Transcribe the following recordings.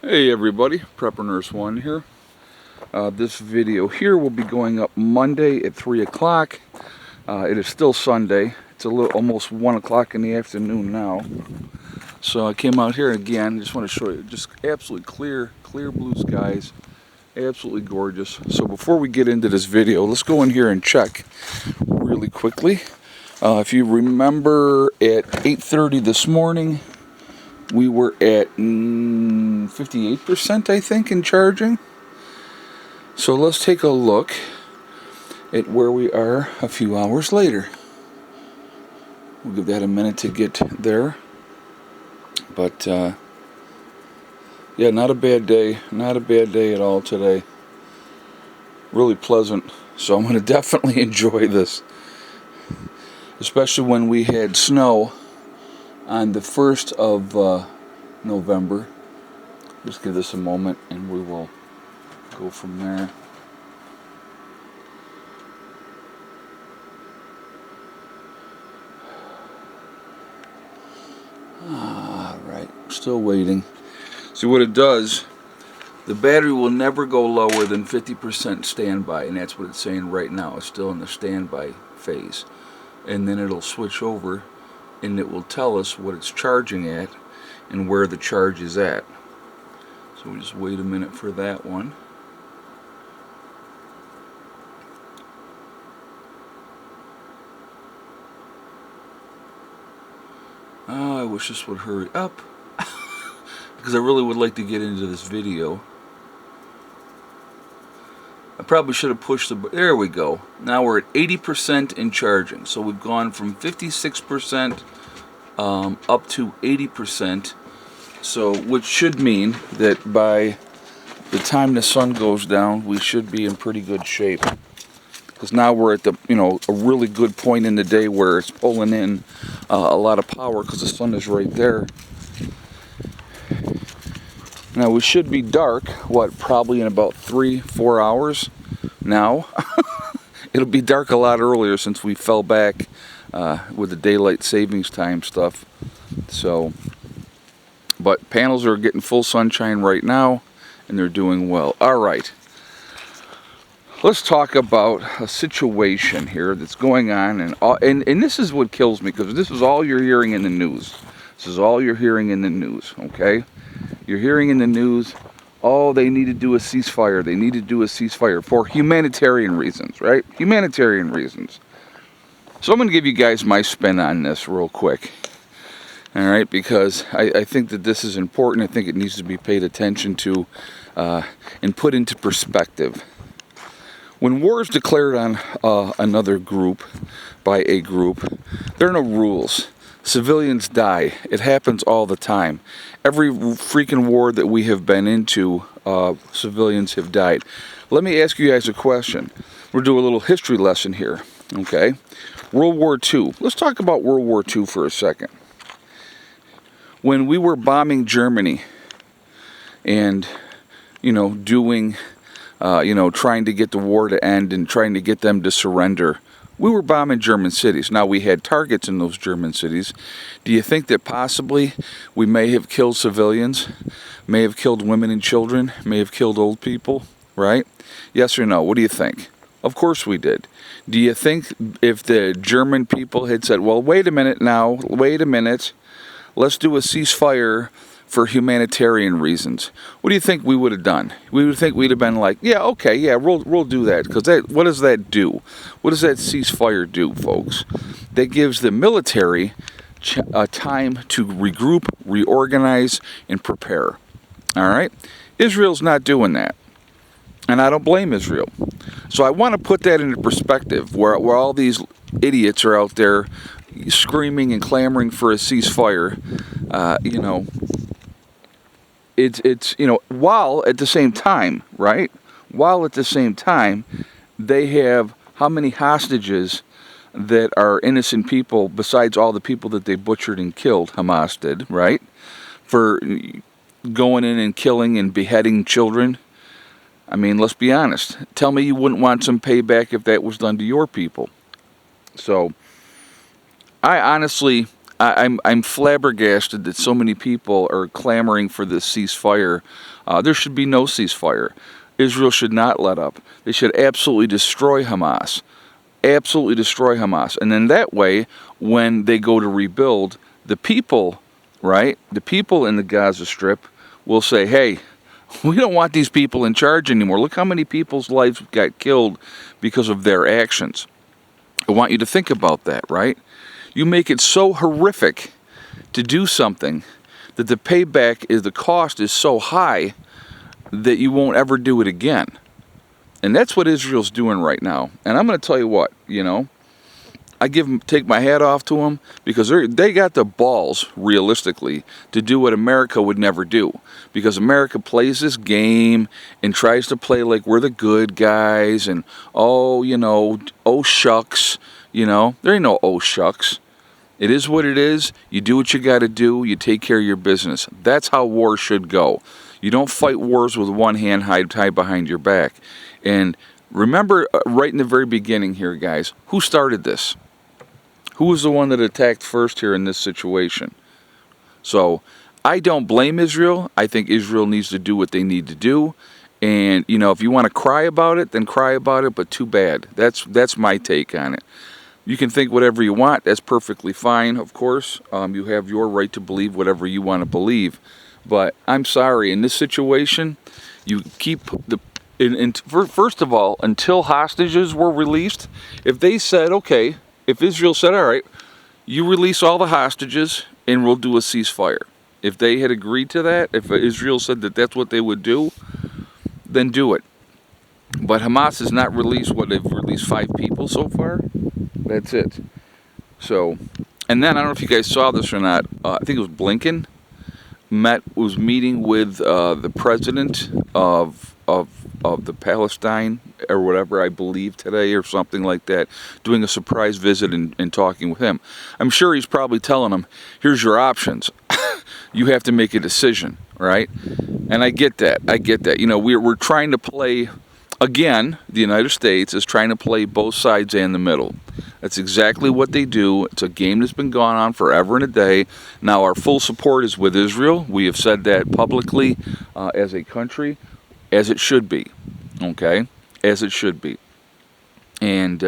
Hey everybody, Prepper Nurse 1 here. This video here will be going up Monday at 3 o'clock. It is still Sunday. It's almost 1 o'clock in the afternoon now. So I came out here again. Just want to show you just absolutely clear blue skies. Absolutely gorgeous. So before we get into this video, let's go in here and check really quickly. If you remember at 8:30 this morning, we were at 58%, I think, in charging. So let's take a look at where we are a few hours later. We'll give that a minute to get there. But, yeah, not a bad day. Not a bad day at all today. Really pleasant. So I'm going to definitely enjoy this. Especially when we had snow on the 1st of November. Just give this a moment and we will go from there. Alright, still waiting. See what it does, the battery will never go lower than 50% standby, and that's what it's saying right now. It's still in the standby phase. And then it'll switch over and it will tell us what it's charging at and where the charge is at. So we'll just wait a minute for that one. Oh, I wish this would hurry up because I really would like to get into this video. I probably should have pushed the... There we go. Now we're at 80% in charging. So we've gone from 56% up to 80%. So, which should mean that by the time the sun goes down, we should be in pretty good shape. Because now we're at the, a really good point in the day where it's pulling in a lot of power because the sun is right there. Now we should be dark, probably in about 3-4 hours now. It'll be dark a lot earlier since we fell back with the daylight savings time stuff. So, but panels are getting full sunshine right now and they're doing well. All right. Let's talk about a situation here that's going on, and this is what kills me, because this is all you're hearing in the news. This is all you're hearing in the news, okay? You're hearing in the news, oh, they need to do a ceasefire. They need to do a ceasefire for humanitarian reasons, right? Humanitarian reasons. So I'm going to give you guys my spin on this real quick, all right? Because I think that this is important. I think it needs to be paid attention to and put into perspective. When war is declared on another group, by a group, there are no rules. Civilians die. It happens all the time. Every freaking war that we have been into, civilians have died. Let me ask you guys a question. We'll do a little history lesson here, okay? World War II. Let's talk about World War II for a second. When we were bombing Germany and, doing... trying to get the war to end and trying to get them to surrender. We were bombing German cities. Now, we had targets in those German cities. Do you think that possibly we may have killed civilians, may have killed women and children, may have killed old people, right? Yes or no? What do you think? Of course we did. Do you think if the German people had said, well, wait a minute, let's do a ceasefire for humanitarian reasons, what do you think we would have done? We would think we'd have been like, yeah, okay, yeah, we'll do that. Because what does that do? What does that ceasefire do, folks? That gives the military time to regroup, reorganize, and prepare. All right? Israel's not doing that. And I don't blame Israel. So I want to put that into perspective, where all these idiots are out there screaming and clamoring for a ceasefire, It's while at the same time, right? While at the same time, they have how many hostages that are innocent people besides all the people that they butchered and killed, Hamas did, right? For going in and killing and beheading children. I mean, let's be honest. Tell me you wouldn't want some payback if that was done to your people. So, I honestly, I'm flabbergasted that so many people are clamoring for this ceasefire. There should be no ceasefire. Israel should not let up. They should absolutely destroy Hamas. Absolutely destroy Hamas. And then that way, when they go to rebuild, the people, right, the people in the Gaza Strip will say, hey, we don't want these people in charge anymore. Look how many people's lives got killed because of their actions. I want you to think about that, right? You make it so horrific to do something that the payback is, the cost is so high that you won't ever do it again. And that's what Israel's doing right now. And I'm going to tell you what, I take my hat off to them, because they got the balls, realistically, to do what America would never do. Because America plays this game and tries to play like we're the good guys, and oh shucks, there ain't no oh shucks. It is what it is. You do what you got to do. You take care of your business. That's how war should go. You don't fight wars with one hand tied behind your back. And remember, right in the very beginning here, guys, who started this? Who was the one that attacked first here in this situation? So I don't blame Israel. I think Israel needs to do what they need to do. And, if you want to cry about it, then cry about it, but too bad. That's my take on it. You can think whatever you want. That's perfectly fine, of course. You have your right to believe whatever you want to believe. But I'm sorry, in this situation, you keep first of all, until hostages were released, if they said, okay, if Israel said, all right, you release all the hostages and we'll do a ceasefire. If they had agreed to that, if Israel said that that's what they would do, then do it. But Hamas has not released, they've released 5 people so far. That's it. So, and then I don't know if you guys saw this or not. I think it was Blinken was meeting with the president of the Palestine or whatever, I believe today or something like that, doing a surprise visit and talking with him. I'm sure he's probably telling him, here's your options. You have to make a decision, right? And I get that. We're trying to play, again, the United States is trying to play both sides and the middle. That's exactly what they do. It's a game that's been going on forever and a day. Now, our full support is with Israel. We have said that publicly as a country, as it should be, okay? As it should be. And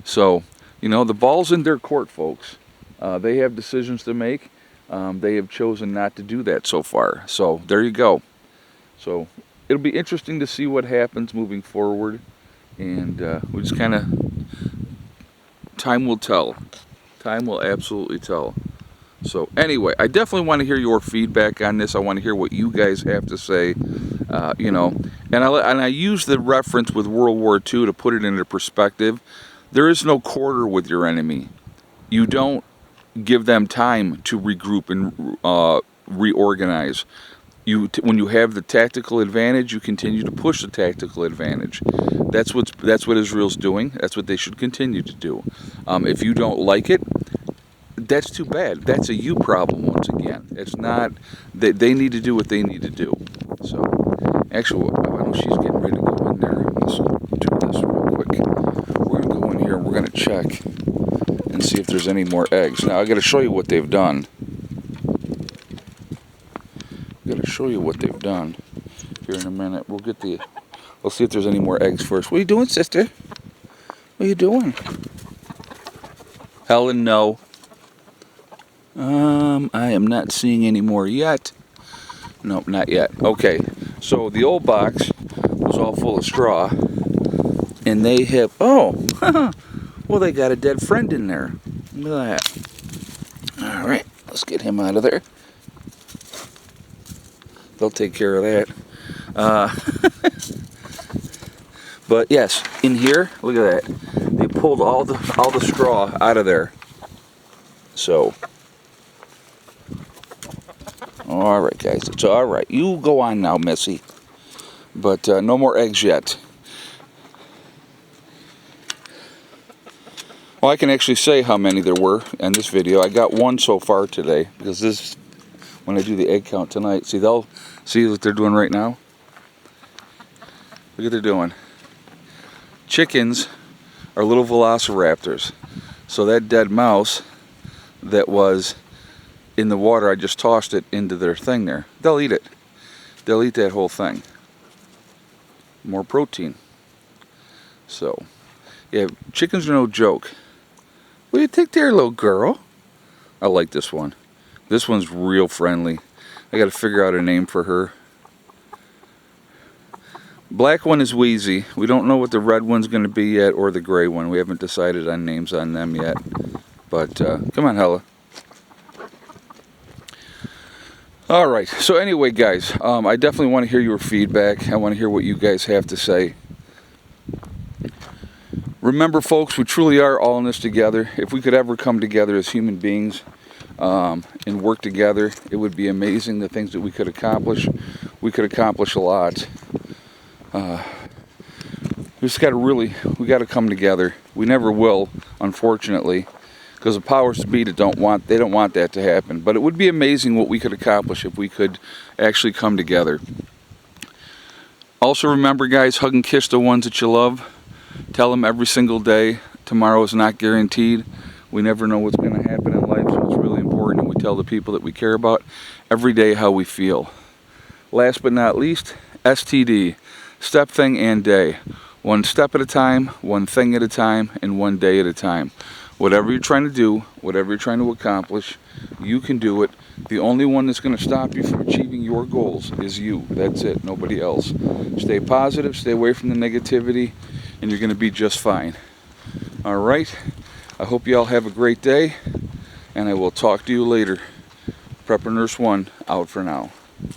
so, the ball's in their court, folks. They have decisions to make. They have chosen not to do that so far. So, there you go. So, it'll be interesting to see what happens moving forward. And we just kind of... time will tell. Time will absolutely tell. So anyway, I definitely want to hear your feedback on this. I want to hear what you guys have to say. And I use the reference with World War II to put it into perspective. There is no quarter with your enemy. You don't give them time to regroup and reorganize. When you have the tactical advantage, you continue to push the tactical advantage. That's what Israel's doing. That's what they should continue to do. If you don't like it, that's too bad. That's a you problem once again. It's not that they need to do what they need to do. So, actually, I know she's getting ready to go in there. Let's do this real quick. We're gonna go in here and we're gonna check and see if there's any more eggs. Now I got to show you what they've done. Show you what they've done here in a minute. We'll see if there's any more eggs first. What are you doing, sister? What are you doing? Helen, no. I am not seeing any more yet. Nope, not yet. Okay, so the old box was all full of straw, and they have, well, they got a dead friend in there. Look at that. All right, let's get him out of there. They'll take care of that. But yes, in here, look at that. They pulled all the straw out of there. So, all right, guys, it's all right. You go on now, Missy. But no more eggs yet. Well, I can actually say how many there were in this video. I got one so far today because this, when I do the egg count tonight, see what they're doing right now. Look what they're doing. Chickens are little velociraptors. So that dead mouse that was in the water. I just tossed it into their thing there. They'll eat it. They'll eat that whole thing. More protein. So, yeah, chickens are no joke. Will you take there, little girl? I like this one. This one's real friendly. I got to figure out a name for her. Black one is Wheezy. We don't know what the red one's going to be yet, or the gray one. We haven't decided on names on them yet. But, come on, Hella. Alright, so anyway, guys, I definitely want to hear your feedback. I want to hear what you guys have to say. Remember, folks, we truly are all in this together. If we could ever come together as human beings and work together, it would be amazing, the things that we could accomplish. We could accomplish a lot. We got to come together. We never will, unfortunately, because the powers to be don't want that to happen. But it would be amazing what we could accomplish if we could actually come together. Also remember, guys, hug and kiss the ones that you love. Tell them every single day, tomorrow is not guaranteed. We never know what's going to happen in life, so it's really important that we tell the people that we care about every day how we feel. Last but not least, STD, step, thing, and day. One step at a time, one thing at a time, and one day at a time. Whatever you're trying to do, whatever you're trying to accomplish, you can do it. The only one that's going to stop you from achieving your goals is you. That's it, nobody else. Stay positive, stay away from the negativity, and you're going to be just fine. Alright, I hope you all have a great day, and I will talk to you later. Prepper Nurse 1 out for now.